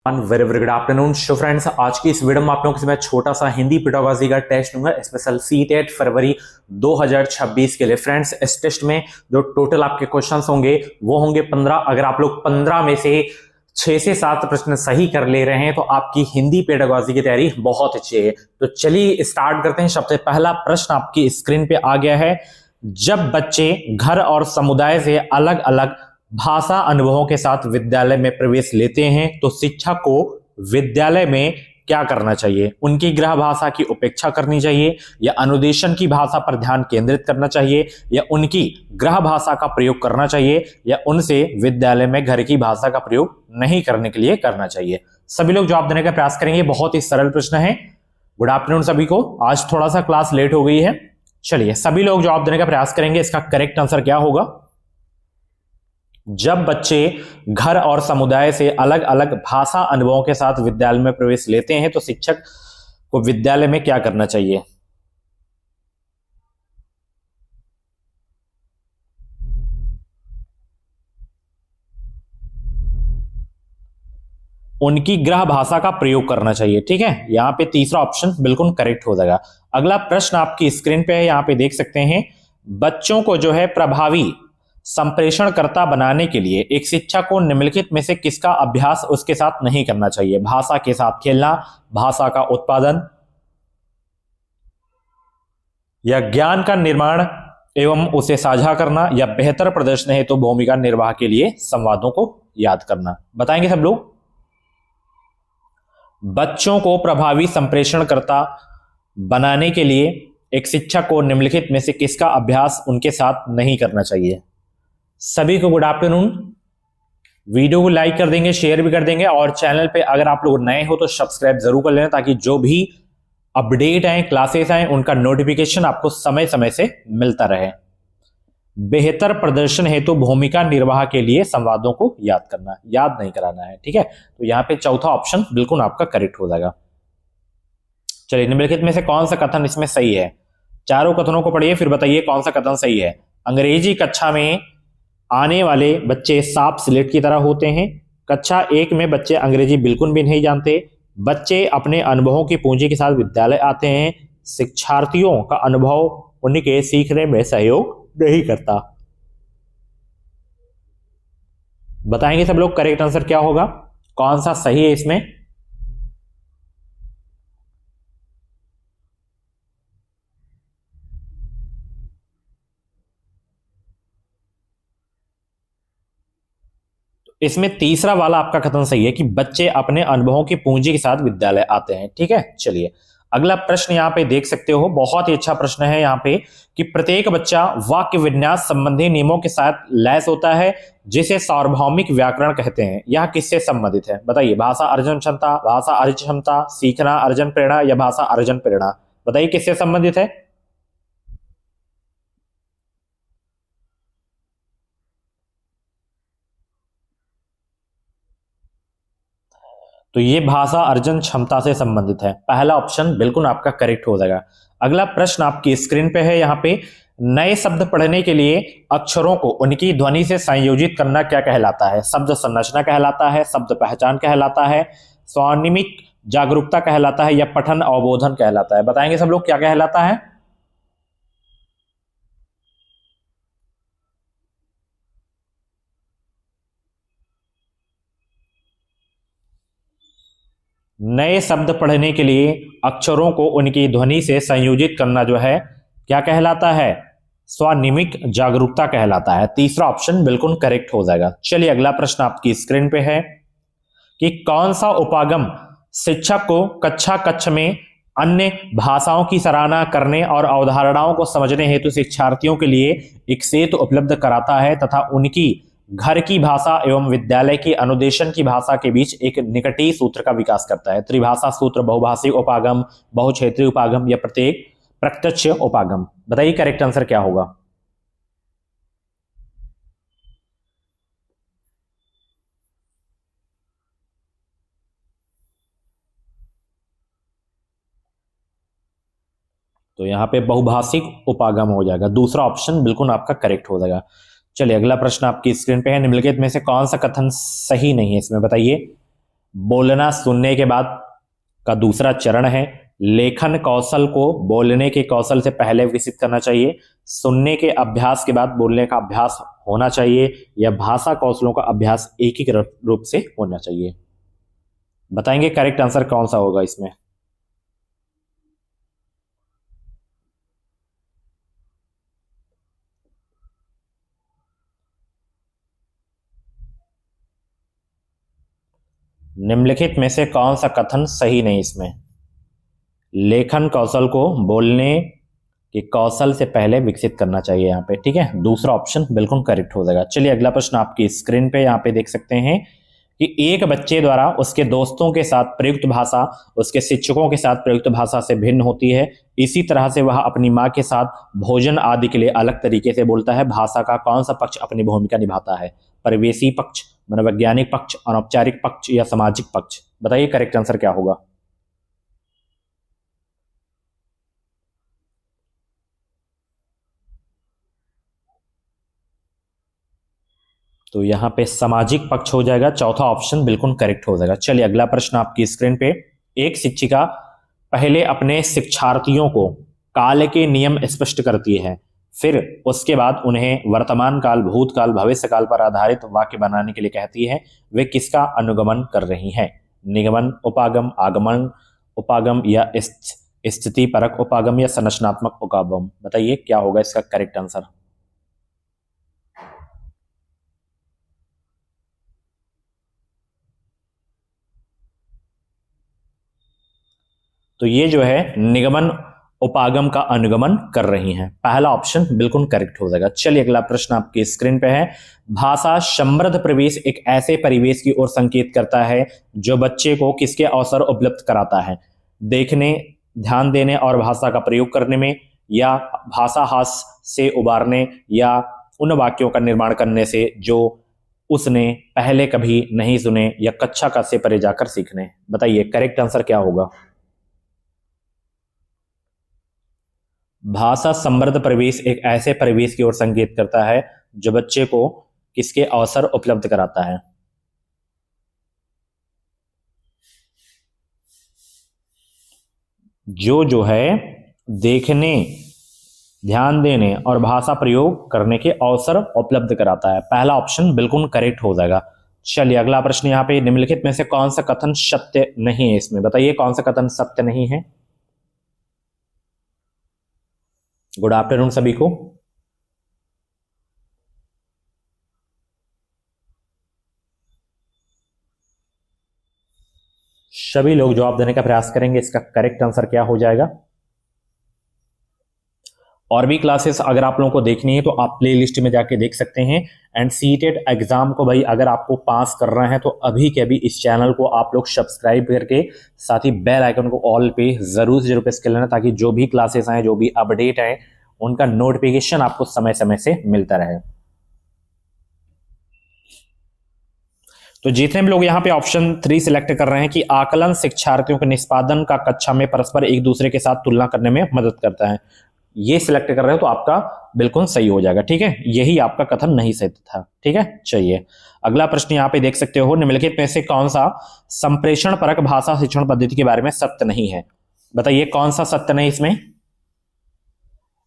Very very good afternoon. So friends, आज की इस वीडियो में आप लोगों के मैं छोटा सा हिंदी पेडागोजी का टेस्ट दूंगा, स्पेशल सीटेट फरवरी 2026 के लिए। फ्रेंड्स, इस टेस्ट में जो टोटल आपके क्वेश्चंस होंगे वो होंगे 15। अगर आप लोग 15 में से 6 से 7 प्रश्न सही कर ले रहे हैं तो आपकी हिंदी पेडागोजी की तैयारी बहुत अच्छी है। तो चलिए स्टार्ट करते हैं। सबसे पहला प्रश्न आपकी स्क्रीन पे आ गया है। जब बच्चे घर और समुदाय से अलग अलग भाषा अनुभवों के साथ विद्यालय में प्रवेश लेते हैं तो शिक्षक को विद्यालय में क्या करना चाहिए? उनकी गृह भाषा की उपेक्षा करनी चाहिए, या अनुदेशन की भाषा पर ध्यान केंद्रित करना चाहिए, या उनकी गृह भाषा का प्रयोग करना चाहिए, या उनसे विद्यालय में घर की भाषा का प्रयोग नहीं करने के लिए करना चाहिए? सभी लोग जवाब देने का प्रयास करेंगे। बहुत ही सरल प्रश्न है। गुड आफ्टरनून सभी को। आज थोड़ा सा क्लास लेट हो गई है। चलिए सभी लोग जवाब देने का प्रयास करेंगे। इसका करेक्ट आंसर क्या होगा? जब बच्चे घर और समुदाय से अलग अलग भाषा अनुभवों के साथ विद्यालय में प्रवेश लेते हैं तो शिक्षक को विद्यालय में क्या करना चाहिए? उनकी गृह भाषा का प्रयोग करना चाहिए। ठीक है, यहां पे तीसरा ऑप्शन बिल्कुल करेक्ट हो जाएगा। अगला प्रश्न आपकी स्क्रीन पे है, यहां पे देख सकते हैं। बच्चों को जो है प्रभावी संप्रेषणकर्ता बनाने के लिए एक शिक्षक को निम्नलिखित में से किसका अभ्यास उसके साथ नहीं करना चाहिए? भाषा के साथ खेलना, भाषा का उत्पादन, या ज्ञान का निर्माण एवं उसे साझा करना, या बेहतर प्रदर्शन हेतु भूमिका निर्वाह के लिए संवादों को याद करना? बताएंगे सब लोग। बच्चों को प्रभावी संप्रेषणकर्ता बनाने के लिए एक शिक्षक को निम्नलिखित में से किसका अभ्यास उनके साथ नहीं करना चाहिए? सभी को गुड आफ्टरनून। वीडियो को लाइक कर देंगे, शेयर भी कर देंगे, और चैनल पे अगर आप लोग नए हो तो सब्सक्राइब जरूर कर लेना ताकि जो भी अपडेट आए, क्लासेस आए, उनका नोटिफिकेशन आपको समय समय से मिलता रहे। बेहतर प्रदर्शन हेतु भूमिका निर्वाह के लिए संवादों को याद करना, याद नहीं कराना है। ठीक है, तो यहां पे चौथा ऑप्शन बिल्कुल आपका करेक्ट हो जाएगा। चलिए, निम्नलिखित में से कौन सा कथन इसमें सही है? चारों कथनों को पढ़िए फिर बताइए कौन सा कथन सही है। अंग्रेजी कक्षा में आने वाले बच्चे साफ स्लेट की तरह होते हैं। कक्षा 1 में बच्चे अंग्रेजी बिल्कुल भी नहीं जानते। बच्चे अपने अनुभवों की पूंजी के साथ विद्यालय आते हैं। शिक्षार्थियों का अनुभव उनके सीखने में सहयोग नहीं करता। बताएंगे सब लोग करेक्ट आंसर क्या होगा, कौन सा सही है इसमें? इसमें तीसरा वाला आपका कथन सही है कि बच्चे अपने अनुभवों की पूंजी के साथ विद्यालय आते हैं। ठीक है, चलिए अगला प्रश्न यहां पे देख सकते हो। बहुत ही अच्छा प्रश्न है यहां पे कि प्रत्येक बच्चा वाक्य विन्यास संबंधी नियमों के साथ लैस होता है जिसे सार्वभौमिक व्याकरण कहते हैं। यह किससे संबंधित है? बताइए। भाषा अर्जन क्षमता, भाषा अर्जन क्षमता, सीखना अर्जन प्रेरणा, या भाषा अर्जन प्रेरणा? बताइए किससे संबंधित है? तो ये भाषा अर्जन क्षमता से संबंधित है। पहला ऑप्शन बिल्कुल आपका करेक्ट हो जाएगा। अगला प्रश्न आपकी स्क्रीन पे है। यहाँ पे नए शब्द पढ़ने के लिए अक्षरों को उनकी ध्वनि से संयोजित करना क्या कहलाता है? शब्द संरचना कहलाता है, शब्द पहचान कहलाता है, स्वनिमिक जागरूकता कहलाता है, या पठन अवबोधन कहलाता है? बताएंगे सब लोग क्या कहलाता है? नए शब्द पढ़ने के लिए अक्षरों को उनकी ध्वनि से संयोजित करना जो है क्या कहलाता है? स्वनिमिक जागरूकता कहलाता है। तीसरा ऑप्शन बिल्कुल करेक्ट हो जाएगा। चलिए अगला प्रश्न आपकी स्क्रीन पे है कि कौन सा उपागम शिक्षक को कक्षा कक्ष में अन्य भाषाओं की सराहना करने और अवधारणाओं को समझने हेतु शिक्षार्थियों के लिए एक सेतु उपलब्ध कराता है तथा उनकी घर की भाषा एवं विद्यालय की अनुदेशन की भाषा के बीच एक निकटी सूत्र का विकास करता है? त्रिभाषा सूत्र, बहुभाषिक उपागम, बहुक्षेत्रीय उपागम, या प्रत्येक प्रत्यक्ष उपागम? बताइए करेक्ट आंसर क्या होगा। तो यहां पे बहुभाषिक उपागम हो जाएगा। दूसरा ऑप्शन बिल्कुल आपका करेक्ट हो जाएगा। चलिए अगला प्रश्न आपकी स्क्रीन पे है। निम्नलिखित में से कौन सा कथन सही नहीं है इसमें? बताइए। बोलना सुनने के बाद का दूसरा चरण है। लेखन कौशल को बोलने के कौशल से पहले विकसित करना चाहिए। सुनने के अभ्यास के बाद बोलने का अभ्यास होना चाहिए, या भाषा कौशलों का अभ्यास एक ही रूप से होना चाहिए। बताएंगे करेक्ट आंसर कौन सा होगा इसमें। निम्नलिखित में से कौन सा कथन सही नहीं इसमें। लेखन कौशल को बोलने के कौशल से पहले विकसित करना चाहिए यहाँ पे, ठीक है। दूसरा ऑप्शन बिल्कुल करेक्ट हो जाएगा। चलिए अगला प्रश्न आपकी स्क्रीन पे यहाँ पे देख सकते हैं कि एक बच्चे द्वारा उसके दोस्तों के साथ प्रयुक्त भाषा उसके शिक्षकों के साथ प्रयुक्त भाषा से भिन्न होती है। इसी तरह से वह अपनी माँ के साथ भोजन आदि के लिए अलग तरीके से बोलता है। भाषा का कौन सा पक्ष अपनी भूमिका निभाता है? परिवेशी पक्ष, मनोवैज्ञानिक पक्ष, अनौपचारिक पक्ष या सामाजिक पक्ष? बताइए करेक्ट आंसर क्या होगा। तो यहां पे सामाजिक पक्ष हो जाएगा। चौथा ऑप्शन बिल्कुल करेक्ट हो जाएगा। चलिए अगला प्रश्न आपकी स्क्रीन पे। एक शिक्षिका पहले अपने शिक्षार्थियों को काल के नियम स्पष्ट करती है, फिर उसके बाद उन्हें वर्तमान काल, भूतकाल, भविष्य काल पर आधारित वाक्य बनाने के लिए कहती है। वे किसका अनुगमन कर रही हैं? निगमन उपागम, आगमन उपागम या स्थिति परक उपागम या संरचनात्मक उपागम? बताइए क्या होगा इसका करेक्ट आंसर। तो ये जो है निगमन उपागम का अनुगमन कर रही हैं। पहला ऑप्शन बिल्कुल करेक्ट हो जाएगा। चलिए अगला प्रश्न आपकी स्क्रीन पे है। भाषा समृद्ध प्रवेश एक ऐसे परिवेश की ओर संकेत करता है जो बच्चे को किसके अवसर उपलब्ध कराता है? देखने, ध्यान देने और भाषा का प्रयोग करने में, या भाषा हास से उबारने, या उन वाक्यों का निर्माण करने से जो उसने पहले कभी नहीं सुने, या कक्षा का से परे जाकर सीखने? बताइए करेक्ट आंसर क्या होगा। भाषा समृद्ध परिवेश एक ऐसे परिवेश की ओर संकेत करता है जो बच्चे को किसके अवसर उपलब्ध कराता है? जो है देखने, ध्यान देने और भाषा प्रयोग करने के अवसर उपलब्ध कराता है। पहला ऑप्शन बिल्कुल करेक्ट हो जाएगा। चलिए अगला प्रश्न यहाँ पे। निम्नलिखित में से कौन सा कथन सत्य नहीं है इसमें? बताइए कौन सा कथन सत्य नहीं है। गुड आफ्टरनून सभी को। सभी लोग जवाब देने का प्रयास करेंगे। इसका करेक्ट आंसर क्या हो जाएगा। और भी क्लासेस अगर आप लोगों को देखनी है तो आप प्ले लिस्ट में जाके देख सकते हैं। एंड सीटेट एग्जाम को भाई अगर आपको पास कर रहे हैं तो अभी के अभी इस चैनल को आप लोग सब्सक्राइब करके साथ ही बेल आइकन को ऑल पे जरूर प्रेस कर लेना, ताकि जो भी क्लासेस आए, जो भी अपडेट आए, उनका नोटिफिकेशन आपको समय समय से मिलता रहे। तो जितने भी लोग यहाँ पे ऑप्शन 3 सिलेक्ट कर रहे हैं कि आकलन शिक्षार्थियों के निष्पादन का कक्षा में परस्पर एक दूसरे के साथ तुलना करने में मदद करता है, ये सिलेक्ट कर रहे हो तो आपका बिल्कुल सही हो जाएगा। ठीक है, यही आपका कथन नहीं सही था। ठीक है, चलिए अगला प्रश्न यहाँ पे देख सकते हो। निम्नलिखित में से कौन सा संप्रेषण परक भाषा शिक्षण पद्धति के बारे में सत्य नहीं है? बताइए कौन सा सत्य नहीं इसमें।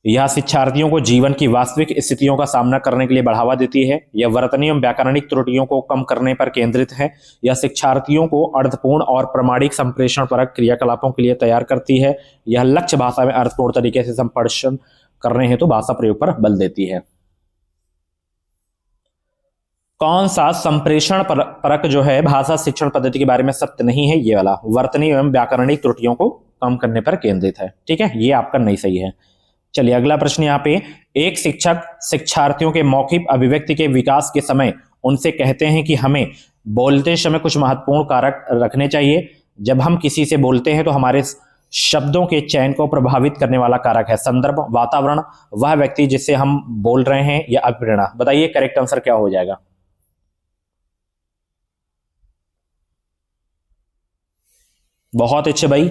यह शिक्षार्थियों को जीवन की वास्तविक स्थितियों का सामना करने के लिए बढ़ावा देती है, यह वर्तनी एवं व्याकरणिक त्रुटियों को कम करने पर केंद्रित है, यह शिक्षार्थियों को अर्थपूर्ण और प्रमाणिक संप्रेषण परक क्रियाकलापों के लिए तैयार करती है, यह लक्ष्य भाषा में अर्थपूर्ण तरीके से संप्रेषण करने हेतु भाषा प्रयोग पर बल देती है। कौन सा संप्रेषण परक जो है भाषा शिक्षण पद्धति के बारे में सत्य नहीं है? ये वाला वर्तनी एवं व्याकरणिक त्रुटियों को कम करने पर केंद्रित है। ठीक है, ये आपका नहीं सही है। चलिए अगला प्रश्न यहाँ पे। एक शिक्षक शिक्षार्थियों के मौखिक अभिव्यक्ति के विकास के समय उनसे कहते हैं कि हमें बोलते समय कुछ महत्वपूर्ण कारक रखने चाहिए। जब हम किसी से बोलते हैं तो हमारे शब्दों के चयन को प्रभावित करने वाला कारक है संदर्भ, वातावरण, वह व्यक्ति जिससे हम बोल रहे हैं, या अभिप्रेरणा। बताइए करेक्ट आंसर क्या हो जाएगा। बहुत अच्छे भाई,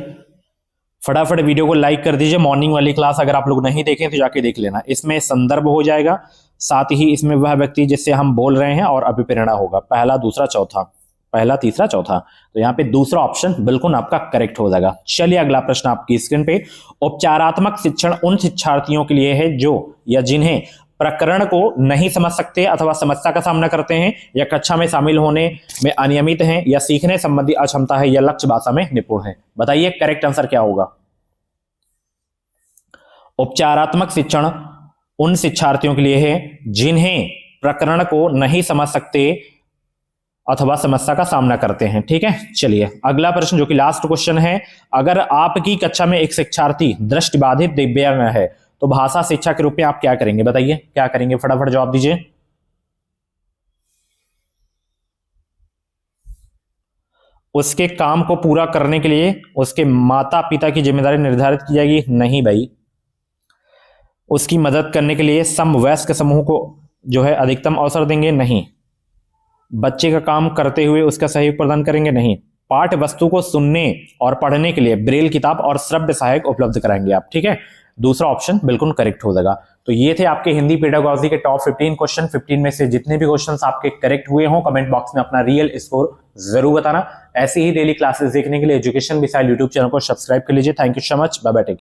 फटाफट वीडियो को लाइक कर दीजिए। मॉर्निंग वाली क्लास अगर आप लोग नहीं देखें तो जाके देख लेना। इसमें संदर्भ हो जाएगा, साथ ही इसमें वह व्यक्ति जिससे हम बोल रहे हैं और अभिप्रेरणा होगा, पहला, दूसरा, चौथा। पहला, तीसरा, चौथा। तो यहाँ पे दूसरा ऑप्शन बिल्कुल आपका करेक्ट हो जाएगा। चलिए अगला प्रश्न आपकी स्क्रीन पे। उपचारात्मक शिक्षण उन शिक्षार्थियों के लिए है जो या जिन्हें प्रकरण को नहीं समझ सकते अथवा समस्या का सामना करते हैं, या कक्षा में शामिल होने में अनियमित हैं, या सीखने संबंधी अक्षमता है, या लक्ष्य भाषा में निपुण है। बताइए करेक्ट आंसर क्या होगा। उपचारात्मक शिक्षण उन शिक्षार्थियों के लिए है जिन्हें प्रकरण को नहीं समझ सकते अथवा समस्या का सामना करते हैं। ठीक है, चलिए अगला प्रश्न जो कि लास्ट क्वेश्चन है। अगर आपकी कक्षा में एक शिक्षार्थी दृष्टिबाधित दिव्यांग है तो भाषा शिक्षा के रूप में आप क्या करेंगे। बताइए क्या करेंगे, फटाफट जवाब दीजिए। उसके काम को पूरा करने के लिए उसके माता पिता की जिम्मेदारी निर्धारित की जाएगी? नहीं भाई। उसकी मदद करने के लिए समवयस्क समूह को जो है अधिकतम अवसर देंगे? नहीं। बच्चे का काम करते हुए उसका सहयोग प्रदान करेंगे? नहीं। पाठ्य वस्तु को सुनने और पढ़ने के लिए ब्रेल किताब और श्रव्य सहायक उपलब्ध कराएंगे आप। ठीक है, दूसरा ऑप्शन बिल्कुल करेक्ट हो जाएगा। तो ये थे आपके हिंदी पेडागॉजी के टॉप 15 क्वेश्चन। 15 में से जितने भी क्वेश्चंस आपके करेक्ट हुए हों कमेंट बॉक्स में अपना रियल स्कोर जरूर बताना। ऐसे ही डेली क्लासेस देखने के लिए एजुकेशन मिसाइल यूट्यूब चैनल को सब्सक्राइब कर लीजिए। Thank you so much, bye bye, take care.